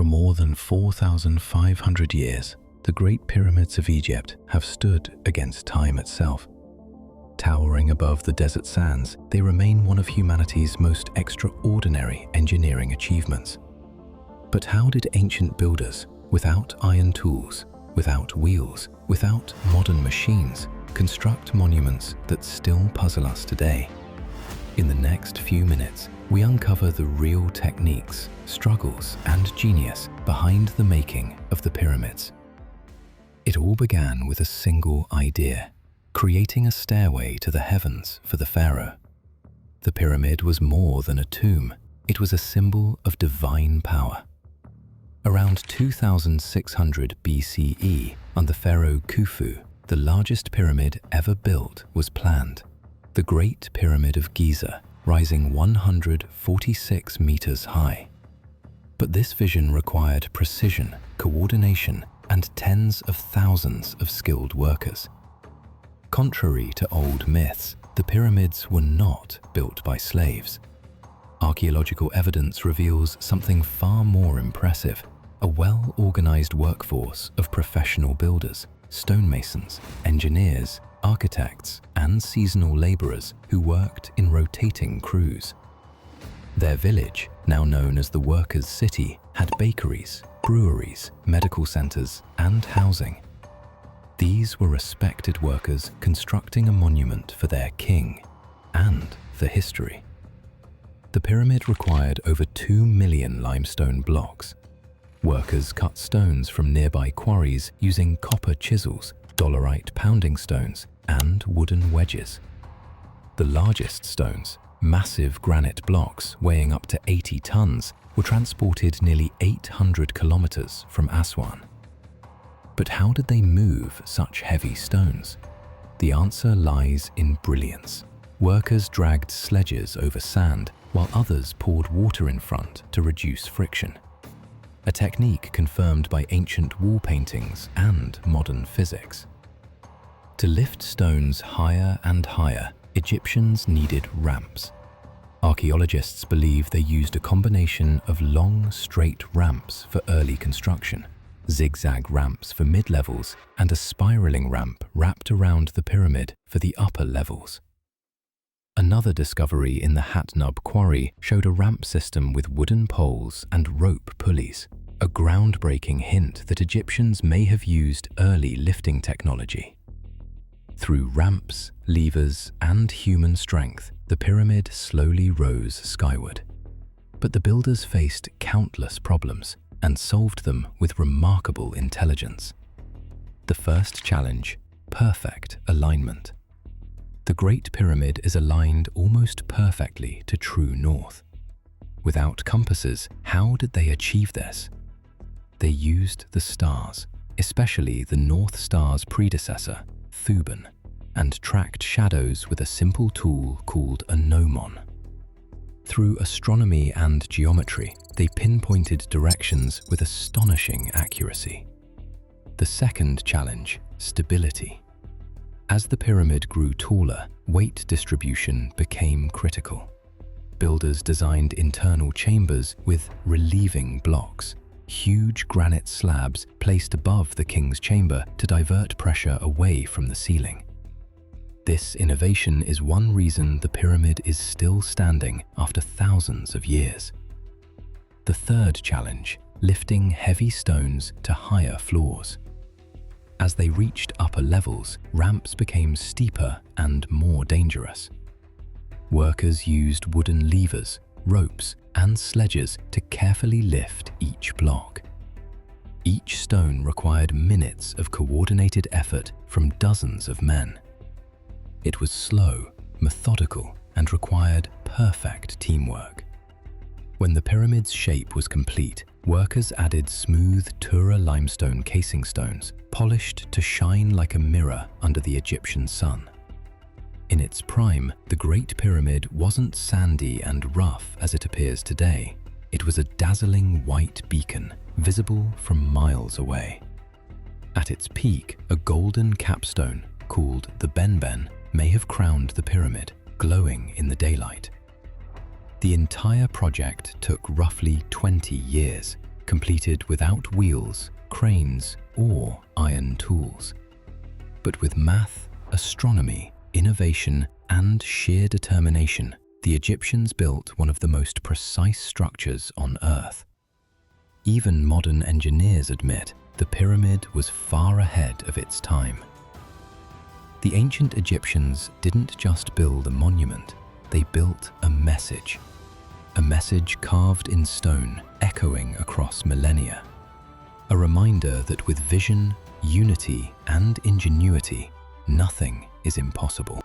For more than 4,500 years, the Great Pyramids of Egypt have stood against time itself. Towering above the desert sands, they remain one of humanity's most extraordinary engineering achievements. But how did ancient builders, without iron tools, without wheels, without modern machines, construct monuments that still puzzle us today? In the next few minutes, we uncover the real techniques, struggles, and genius behind the making of the pyramids. It all began with a single idea: creating a stairway to the heavens for the pharaoh. The pyramid was more than a tomb. It was a symbol of divine power. Around 2600 BCE, under Pharaoh Khufu, the largest pyramid ever built was planned, the Great Pyramid of Giza, rising 146 meters high. But this vision required precision, coordination, and tens of thousands of skilled workers. Contrary to old myths, the pyramids were not built by slaves. Archaeological evidence reveals something far more impressive: a well-organized workforce of professional builders, stonemasons, engineers, architects, and seasonal laborers who worked in rotating crews. Their village, now known as the Workers' City, had bakeries, breweries, medical centers, and housing. These were respected workers constructing a monument for their king and for history. The pyramid required over 2 million limestone blocks. Workers cut stones from nearby quarries using copper chisels, dolerite pounding stones, and wooden wedges. The largest stones, massive granite blocks weighing up to 80 tons, were transported nearly 800 kilometers from Aswan. But how did they move such heavy stones? The answer lies in brilliance. Workers dragged sledges over sand, while others poured water in front to reduce friction. A technique confirmed by ancient wall paintings and modern physics. To lift stones higher and higher, Egyptians needed ramps. Archaeologists believe they used a combination of long, straight ramps for early construction, zigzag ramps for mid-levels, and a spiraling ramp wrapped around the pyramid for the upper levels. Another discovery in the Hatnub quarry showed a ramp system with wooden poles and rope pulleys, a groundbreaking hint that Egyptians may have used early lifting technology. Through ramps, levers, and human strength, the pyramid slowly rose skyward. But the builders faced countless problems and solved them with remarkable intelligence. The first challenge: perfect alignment. The Great Pyramid is aligned almost perfectly to true north. Without compasses, how did they achieve this? They used the stars, especially the North Star's predecessor, Thuban, and tracked shadows with a simple tool called a gnomon. Through astronomy and geometry, they pinpointed directions with astonishing accuracy. The second challenge: stability. As the pyramid grew taller, weight distribution became critical. Builders designed internal chambers with relieving blocks, huge granite slabs placed above the king's chamber to divert pressure away from the ceiling. This innovation is one reason the pyramid is still standing after thousands of years. The third challenge: lifting heavy stones to higher floors. As they reached upper levels, ramps became steeper and more dangerous. Workers used wooden levers, ropes, and sledges to carefully lift each block. Each stone required minutes of coordinated effort from dozens of men. It was slow, methodical, and required perfect teamwork. When the pyramid's shape was complete, workers added smooth Tura limestone casing stones, polished to shine like a mirror under the Egyptian sun. In its prime, the Great Pyramid wasn't sandy and rough as it appears today. It was a dazzling white beacon, visible from miles away. At its peak, a golden capstone, called the Benben, may have crowned the pyramid, glowing in the daylight. The entire project took roughly 20 years, completed without wheels, cranes, or iron tools. But with math, astronomy, innovation, and sheer determination, the Egyptians built one of the most precise structures on Earth. Even modern engineers admit the pyramid was far ahead of its time. The ancient Egyptians didn't just build a monument, they built a message carved in stone, echoing across millennia. A reminder that with vision, unity, and ingenuity, nothing is impossible.